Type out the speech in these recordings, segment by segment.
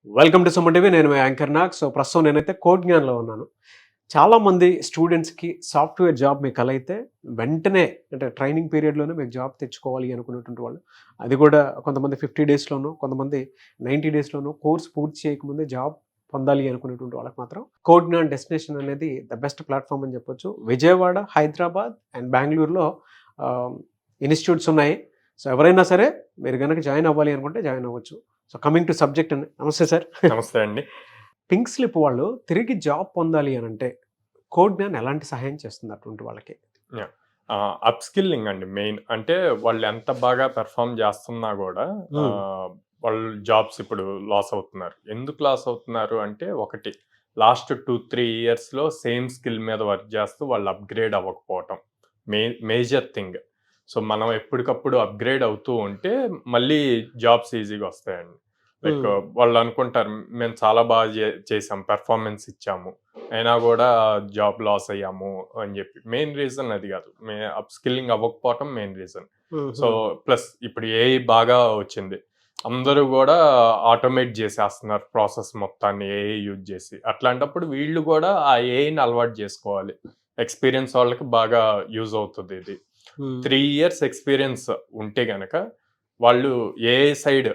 Welcome to Suman TV. నేను మీ anchor Nag. So ప్రస్తుతం నేనైతే కోడ్ జ్ఞాన్లో ఉన్నాను. చాలామంది స్టూడెంట్స్కి సాఫ్ట్వేర్ జాబ్ మీకు కల అయితే వెంటనే అంటే ట్రైనింగ్ పీరియడ్లోనే మీకు జాబ్ తెచ్చుకోవాలి అనుకునేటువంటి వాళ్ళు, అది కూడా కొంతమంది 50 డేస్లోనూ, కొంతమంది 90 డేస్లోనూ కోర్స్ పూర్తి చేయకముందే జాబ్ పొందాలి అనుకునేటువంటి వాళ్ళకి మాత్రం కోడ్ జ్ఞాన్ డెస్టినేషన్ అనేది ద బెస్ట్ ప్లాట్ఫామ్ అని చెప్పొచ్చు. విజయవాడ, హైదరాబాద్ అండ్ బెంగళూరులో ఇన్స్టిట్యూట్స్ ఉన్నాయి. సో ఎవరైనా సరే మీరు కనుక జాయిన్ అవ్వాలి అనుకుంటే జాయిన్ అవ్వచ్చు. సో కమింగ్ టు సబ్జెక్ట్ అండి. నమస్తే సార్. నమస్తే అండి. పింక్ స్లిప్ వాళ్ళు తిరిగి జాబ్ పొందాలి అని అంటే కోడ్ జ్ఞాన్ ఎలాంటి సహాయం చేస్తుంది అటువంటి వాళ్ళకి? అప్ స్కిల్లింగ్ అండి మెయిన్. అంటే వాళ్ళు ఎంత బాగా పెర్ఫామ్ చేస్తున్నా కూడా వాళ్ళు జాబ్స్ ఇప్పుడు లాస్ అవుతున్నారు. ఎందుకు లాస్ అవుతున్నారు అంటే, ఒకటి లాస్ట్ 2-3 ఇయర్స్లో సేమ్ స్కిల్ మీద వర్క్ చేస్తూ వాళ్ళు అప్గ్రేడ్ అవ్వకపోవటం మేజర్ థింగ్. సో మనం ఎప్పటికప్పుడు అప్గ్రేడ్ అవుతూ ఉంటే మళ్ళీ జాబ్స్ ఈజీగా వస్తాయండి. లైక్ వాళ్ళు అనుకుంటారు మేము చాలా బాగా చేసాం, పెర్ఫార్మెన్స్ ఇచ్చాము, అయినా కూడా జాబ్ లాస్ అయ్యాము అని చెప్పి. మెయిన్ రీజన్ అది కాదు, అప్ స్కిల్లింగ్ అవ్వకపోవటం మెయిన్ రీజన్. సో ప్లస్ ఇప్పుడు ఏఐ బాగా వచ్చింది, అందరూ కూడా ఆటోమేట్ చేసేస్తున్నారు ప్రాసెస్ మొత్తాన్ని ఏఐ యూజ్ చేసి. అట్లాంటప్పుడు వీళ్ళు కూడా ఆ ఏఐని అలవాటు చేసుకోవాలి. ఎక్స్పీరియన్స్ వాళ్ళకి బాగా యూజ్ అవుతుంది ఇది. 3 ఇయర్స్ ఎక్స్పీరియన్స్ ఉంటే గనక వాళ్ళు ఏఐ సైడ్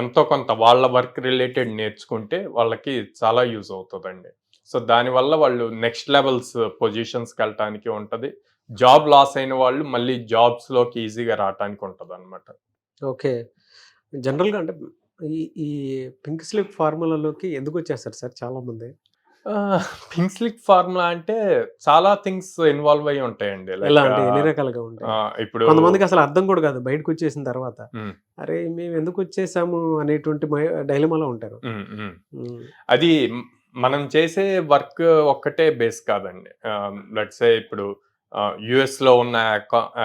ఎంతో కొంత వాళ్ళ వర్క్ రిలేటెడ్ నేర్చుకుంటే వాళ్ళకి చాలా యూజ్ అవుతుందండి. సో దానివల్ల వాళ్ళు నెక్స్ట్ లెవెల్స్ పొజిషన్స్కి వెళ్ళటానికి ఉంటుంది. జాబ్ లాస్ అయిన వాళ్ళు మళ్ళీ జాబ్స్లోకి ఈజీగా రావడానికి ఉంటుంది అనమాట. ఓకే. జనరల్గా అంటే ఈ ఈ పింక్ స్లిప్ ఫార్ములాలోకి ఎందుకు వచ్చేస్తారు సార్ చాలామంది? పింక్ స్లిప్ ఫార్ములా అంటే చాలా థింగ్స్ ఇన్వాల్వ్ అయ్యి ఉంటాయండి. ఎలా అంటే ఎన్ని రకాలుగా ఉంటాయి? ఇప్పుడు కొంతమందికి అసలు అర్థం కూడా కాదు, బయటకు వచ్చేసిన తర్వాత అరే మేము ఎందుకు వచ్చేసాము అనేటువంటి డైలమాలో ఉంటారు. అది మనం చేసే వర్క్ ఒక్కటే బేస్ కాదండి. లెట్స్ సే ఇప్పుడు యుఎస్ లో ఉన్న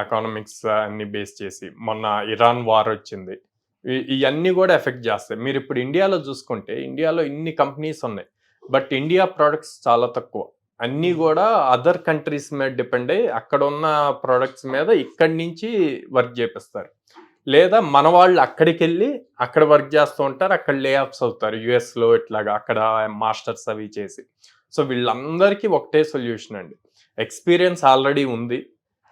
ఎకానమిక్స్ అన్ని బేస్ చేసి మొన్న ఇరాన్ వార్ వచ్చింది, ఇవన్నీ కూడా ఎఫెక్ట్ చేస్తాయి. మీరు ఇప్పుడు ఇండియాలో చూసుకుంటే ఇండియాలో ఇన్ని కంపెనీస్ ఉన్నాయి, బట్ ఇండియా ప్రోడక్ట్స్ చాలా తక్కువ. అన్నీ కూడా అదర్ కంట్రీస్ మీద డిపెండ్ అయ్యి అక్కడ ఉన్న ప్రోడక్ట్స్ మీద ఇక్కడి నుంచి వర్క్ చేపిస్తారు. లేదా మన వాళ్ళు అక్కడికి వెళ్ళి అక్కడ వర్క్ చేస్తూ ఉంటారు, అక్కడ లే ఆఫ్స్ అవుతారు యుఎస్లో ఇట్లాగా, అక్కడ మాస్టర్స్ అవి చేసి. సో వీళ్ళందరికీ ఒకటే సొల్యూషన్ అండి, ఎక్స్పీరియన్స్ ఆల్రెడీ ఉంది,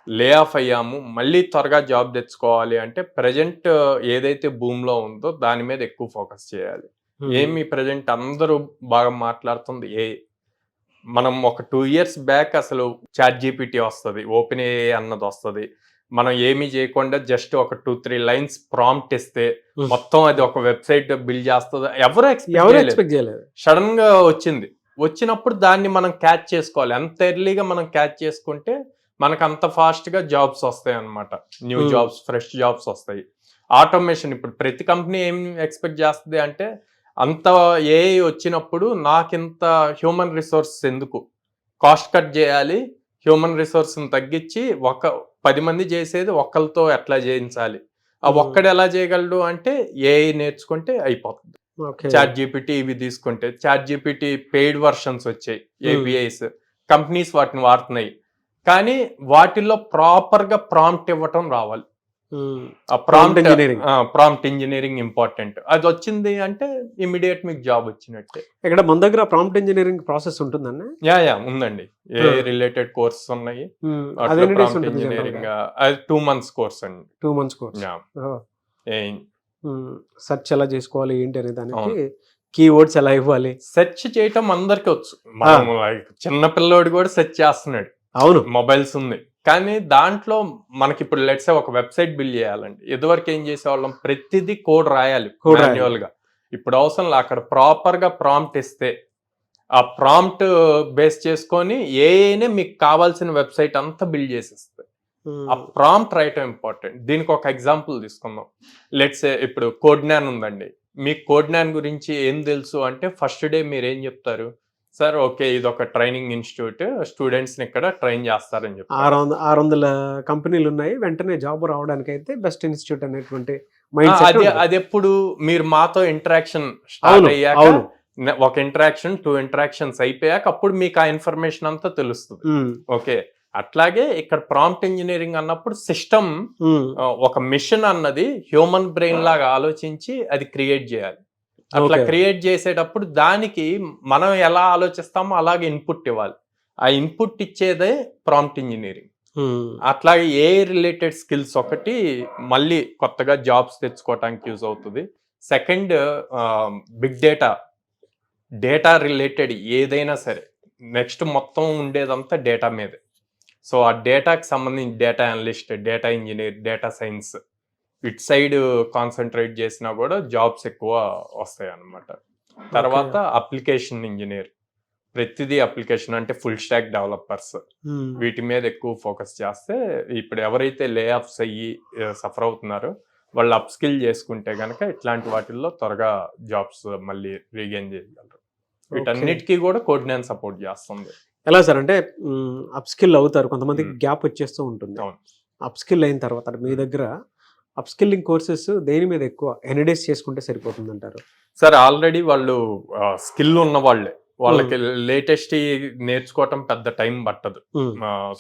లే ఆఫ్ అయ్యాము, మళ్ళీ త్వరగా జాబ్ తెచ్చుకోవాలి అంటే ప్రజెంట్ ఏదైతే భూమిలో ఉందో దాని మీద ఎక్కువ ఫోకస్ చేయాలి. ఏమి ప్రజెంట్ అందరూ బాగా మాట్లాడుతుంది మనం ఒక 2 ఇయర్స్ బ్యాక్ అసలు చాట్ జీపీటీ వస్తుంది, ఓపెన్ ఏఐ అన్నది వస్తుంది, మనం ఏమీ చేయకుండా జస్ట్ ఒక 2-3 లైన్స్ ప్రాంప్ట్ ఇస్తే మొత్తం అది ఒక వెబ్సైట్ బిల్డ్ చేస్తుంది. ఎవరు ఎక్స్పెక్ట్ చేయలేదు. సడన్ గా వచ్చినప్పుడు దాన్ని మనం క్యాచ్ చేసుకోవాలి. ఎంత ఎర్లీగా మనం క్యాచ్ చేసుకుంటే మనకు అంత ఫాస్ట్ గా జాబ్స్ వస్తాయి అన్నమాట. న్యూ జాబ్స్, ఫ్రెష్ జాబ్స్ వస్తాయి. ఆటోమేషన్ ఇప్పుడు ప్రతి కంపెనీ ఏం ఎక్స్పెక్ట్ చేస్తుంది అంటే, అంత ఏఐ వచ్చినప్పుడు నాకింత హ్యూమన్ రిసోర్స్ ఎందుకు, కాస్ట్ కట్ చేయాలి, హ్యూమన్ రిసోర్స్ని తగ్గించి 10 మంది చేసేది ఒక్కరితో ఎట్లా చేయించాలి, ఆ ఒక్కడు ఎలా చేయగలడు అంటే ఏఐ నేర్చుకుంటే అయిపోతుంది. చాట్ జీపీటీ ఇవి తీసుకుంటే చాట్ జీపీటీ పెయిడ్ వర్షన్స్ వచ్చాయి, ఏపీఐస్, కంపెనీస్ వాటిని వాడుతున్నాయి, కానీ వాటిల్లో ప్రాపర్గా ప్రాంప్ట్ ఇవ్వటం రావాలి. Prompt engineering important. అది వచ్చింది అంటే ఇమీడియట్ మీకు జాబ్ వచ్చినట్టే. ఇక్కడ మన దగ్గర ప్రాంప్ట్ ఇంజనీరింగ్ ప్రాసెస్ ఉంటుందండి? యా ఉందండి. ఏ రిలేటెడ్ కోర్సెస్ ఉన్నాయి. ప్రాంప్ట్ ఇంజనీరింగ్ 2 months కోర్స్ అండి. 2 months కోర్స్. సెర్చ్ ఎలా చేసుకోవాలి ఏంటి అనే దానికి కీవర్డ్స్ ఎలా ఇవ్వాలి, సెర్చ్ చేయటం అందరికి వచ్చు. చిన్న పిల్లోడు కూడా సెర్చ్ చేస్తున్నాడు. అవును, మొబైల్స్ ఉంది. కానీ దాంట్లో మనకి ఇప్పుడు లెట్స్ సే ఒక వెబ్సైట్ బిల్డ్ చేయాలండి. ఇదివరకు ఏం చేసేవాళ్ళం, ప్రతిదీ కోడ్ రాయాలి మాన్యువల్ గా. ఇప్పుడు అవసరం అక్కడ ప్రాపర్ గా ప్రాంప్ట్ ఇస్తే ఆ ప్రాంప్ట్ బేస్ చేసుకొని ఏఐనే మీకు కావాల్సిన వెబ్సైట్ అంతా బిల్డ్ చేసేస్తుంది. ఆ ప్రాంప్ట్ రాయటం ఇంపార్టెంట్. దీనికి ఒక ఎగ్జాంపుల్ తీసుకుందాం. లెట్స్ సే ఇప్పుడు కోడ్ జ్ఞాన్ ఉందండి. మీకు కోడ్ జ్ఞాన్ గురించి ఏం తెలుసు అంటే, ఫస్ట్ డే మీరు ఏం చెప్తారు, సార్ ఓకే ఇది ఒక ట్రైనింగ్ ఇన్స్టిట్యూట్, స్టూడెంట్స్ ని ఇక్కడ ట్రైన్ చేస్తారని చెప్పి. 600 కంపెనీలు ఉన్నాయి, వెంటనే జాబ్ రావడానికి అయితే బెస్ట్ ఇన్స్టిట్యూట్ అనేటువంటి అది ఎప్పుడు మీరు మాతో ఇంటరాక్షన్ స్టార్ట్ అయ్యాక, ఒక ఇంటరాక్షన్ 2 ఇంటరాక్షన్స్ అయిపోయాక అప్పుడు మీకు ఆ ఇన్ఫర్మేషన్ అంతా తెలుస్తుంది. ఓకే, అట్లాగే ఇక్కడ ప్రాంప్ట్ ఇంజనీరింగ్ అన్నప్పుడు సిస్టమ్, ఒక మిషన్ అన్నది హ్యూమన్ బ్రెయిన్ లాగా ఆలోచించి అది క్రియేట్ చేయాలి. అట్లా Okay. క్రియేట్ చేసేటప్పుడు దానికి మనం ఎలా ఆలోచిస్తామో అలాగే ఇన్పుట్ ఇవ్వాలి. ఆ ఇన్పుట్ ఇచ్చేదే ప్రాంప్ట్ ఇంజనీరింగ్. అట్లాగే ఏ రిలేటెడ్ స్కిల్స్ ఒకటి మళ్ళీ కొత్తగా జాబ్స్ తెచ్చుకోవటానికి యూజ్ అవుతుంది. సెకండ్ బిగ్ డేటా రిలేటెడ్ ఏదైనా సరే నెక్స్ట్ మొత్తం ఉండేదంతా డేటా మీదే. సో ఆ డేటాకి సంబంధించి data analyst, data engineer, data science it side concentrate చేసినా కూడా జాబ్స్ ఎక్కువ వస్తాయి అన్నమాట. తర్వాత అప్లికేషన్ ఇంజనీర్, ప్రతిదీ అప్లికేషన్ అంటే ఫుల్ స్టాక్ డెవలపర్స్, వీటి మీద ఎక్కువ ఫోకస్ చేస్తే ఇప్పుడు ఎవరైతే లే ఆఫ్స్ అయ్యి సఫర్ అవుతున్నారో వాళ్ళు అప్ స్కిల్ చేసుకుంటే కనుక ఇట్లాంటి వాటిల్లో త్వరగా జాబ్స్ మళ్ళీ రీగెయిన్ చేయగలరు. వీటన్నిటికీ కూడా కోడ్9 సపోర్ట్ చేస్తుంది. ఎలా సార్ అంటే అప్ స్కిల్ అవుతారు, కొంతమందికి గ్యాప్ వచ్చేస్తూ ఉంటుంది. అవును. అప్ స్కిల్ అయిన తర్వాత అంటే మీ దగ్గర అప్ స్కిల్లింగ్ కోర్సెస్ దేని మీద ఎక్కువ ఎన్ని డేస్ చేసుకుంటే సరిపోతుంది అంటారు? సార్ ఆల్రెడీ వాళ్ళు స్కిల్ ఉన్న వాళ్ళే, వాళ్ళకి లేటెస్ట్ నేర్చుకోవటం పెద్ద టైం పట్టదు.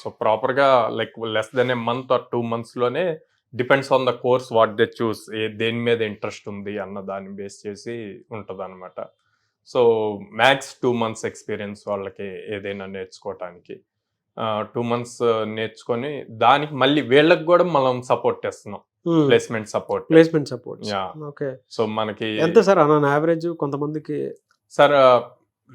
సో ప్రాపర్ గా like less than A month or 2 months లోనే depends on the course what they choose, దేని మీద ఇంట్రెస్ట్ ఉంది అన్న దాన్ని బేస్ చేసి ఉంటుంది అనమాట. సో మ్యాక్స్ 2 months ఎక్స్పీరియన్స్ వాళ్ళకి ఏదైనా నేర్చుకోవటానికి. 2 months నేర్చుకొని దానికి మళ్ళీ వీళ్ళకి కూడా మనం సపోర్ట్ చేస్తున్నాం, ప్లేస్మెంట్ సపోర్ట్. ఓకే. సో మనకి ఎంత సార్ ఆన్ యావరేజ్ కొంతమందికి? సార్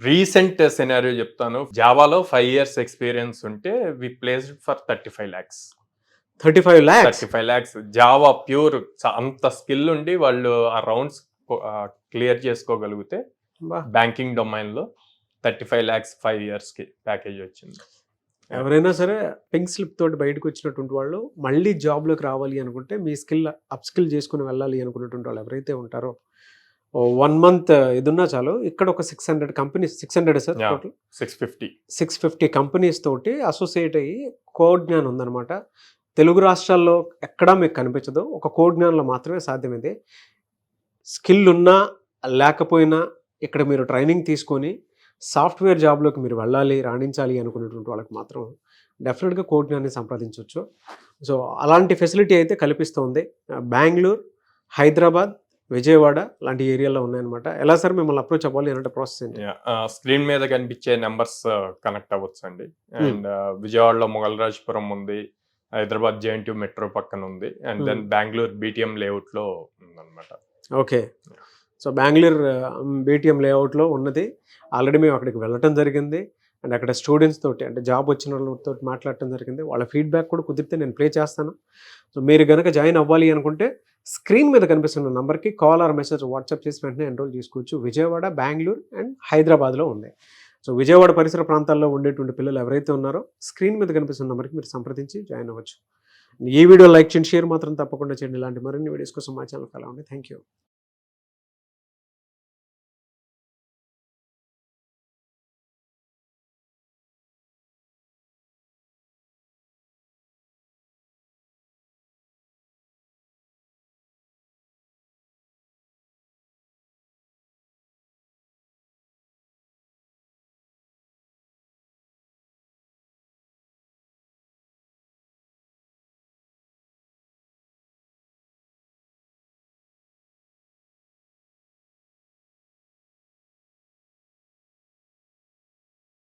రీసెంట్ సినారియో చెప్తాను. జావాలో 5 years ఎక్స్పీరియన్స్ ఉంటే we placed for 35 lakhs. 35 lakhs Java pure, అంత స్కిల్ ఉండి వాళ్ళు ఆ రౌండ్స్ క్లియర్ చేసుకోగలిగితే బ్యాంకింగ్ డొమైన్ లో 35 lakhs 5 years కి ప్యాకేజ్ వచ్చింది. ఎవరైనా సరే పింక్ స్లిప్ తోటి బయటకు వచ్చినటువంటి వాళ్ళు మళ్ళీ జాబ్లోకి రావాలి అనుకుంటే మీ స్కిల్ అప్ స్కిల్ చేసుకుని వెళ్ళాలి అనుకున్నటువంటి వాళ్ళు ఎవరైతే ఉంటారో 1 month ఇది ఉన్నా చాలు. ఇక్కడ ఒక 600 కంపెనీస్, 600 సార్ టోటల్ 650 కంపెనీస్ తోటి అసోసియేట్ అయ్యి కోడ్9 ఉందన్నమాట. తెలుగు రాష్ట్రాల్లో ఎక్కడా మీకు కనిపించదు, ఒక కోడ్9లో మాత్రమే సాధ్యమైంది. స్కిల్ ఉన్నా లేకపోయినా ఇక్కడ మీరు ట్రైనింగ్ తీసుకొని సాఫ్ట్వేర్ జాబ్లోకి మీరు వెళ్ళాలి, రాణించాలి అనుకునేటువంటి వాళ్ళకి మాత్రం డెఫినెట్గా కోడ్9ని సంప్రదించవచ్చు. సో అలాంటి ఫెసిలిటీ అయితే కల్పిస్తుంది. బెంగళూరు, హైదరాబాద్, విజయవాడ లాంటి ఏరియాలో ఉన్నాయన్నమాట. ఎలా సార్ మిమ్మల్ని అప్రోచ్ అవ్వాలి అంటే ప్రాసెస్ ఏంటి? స్క్రీన్ మీద కనిపించే నెంబర్స్ కనెక్ట్ అవ్వచ్చు అండి. అండ్ విజయవాడలో మొగల్రాజ్పురం ఉంది, హైదరాబాద్ JNTU మెట్రో పక్కన ఉంది, అండ్ దెన్ బెంగళూరు BTM లేఅవుట్లో ఉందన్నమాట. ఓకే. సో బెంగళూరు BTM లేఅవుట్లో ఉన్నది. ఆల్రెడీ మేము అక్కడికి వెళ్ళటం జరిగింది అండ్ అక్కడ స్టూడెంట్స్ తోటి అంటే జాబ్ వచ్చిన వాళ్ళతో మాట్లాడటం జరిగింది. వాళ్ళ ఫీడ్బ్యాక్ కూడా కుదిరితే నేను ప్లే చేస్తాను. సో మీరు కనుక జాయిన్ అవ్వాలి అనుకుంటే స్క్రీన్ మీద కనిపిస్తున్న నెంబర్కి కాల్ ఆర్ మెసేజ్ వాట్సాప్ చేసి వెంటనే ఎన్రోల్ చేసుకోవచ్చు. విజయవాడ, బెంగళూరు అండ్ హైదరాబాద్లో ఉంది. సో విజయవాడ పరిసర ప్రాంతాల్లో ఉండేటువంటి పిల్లలు ఎవరైతే ఉన్నారో స్క్రీన్ మీద కనిపిస్తున్న నెంబర్కి మీరు సంప్రదించి జాయిన్ అవ్వచ్చు. ఈ వీడియో లైక్ చేయండి, షేర్ మాత్రం తప్పకుండా చేయండి. ఇలాంటి మరిన్ని వీడియోస్ కోసం మా ఛానల్ ఫాలో అవ్వండి. Thank you.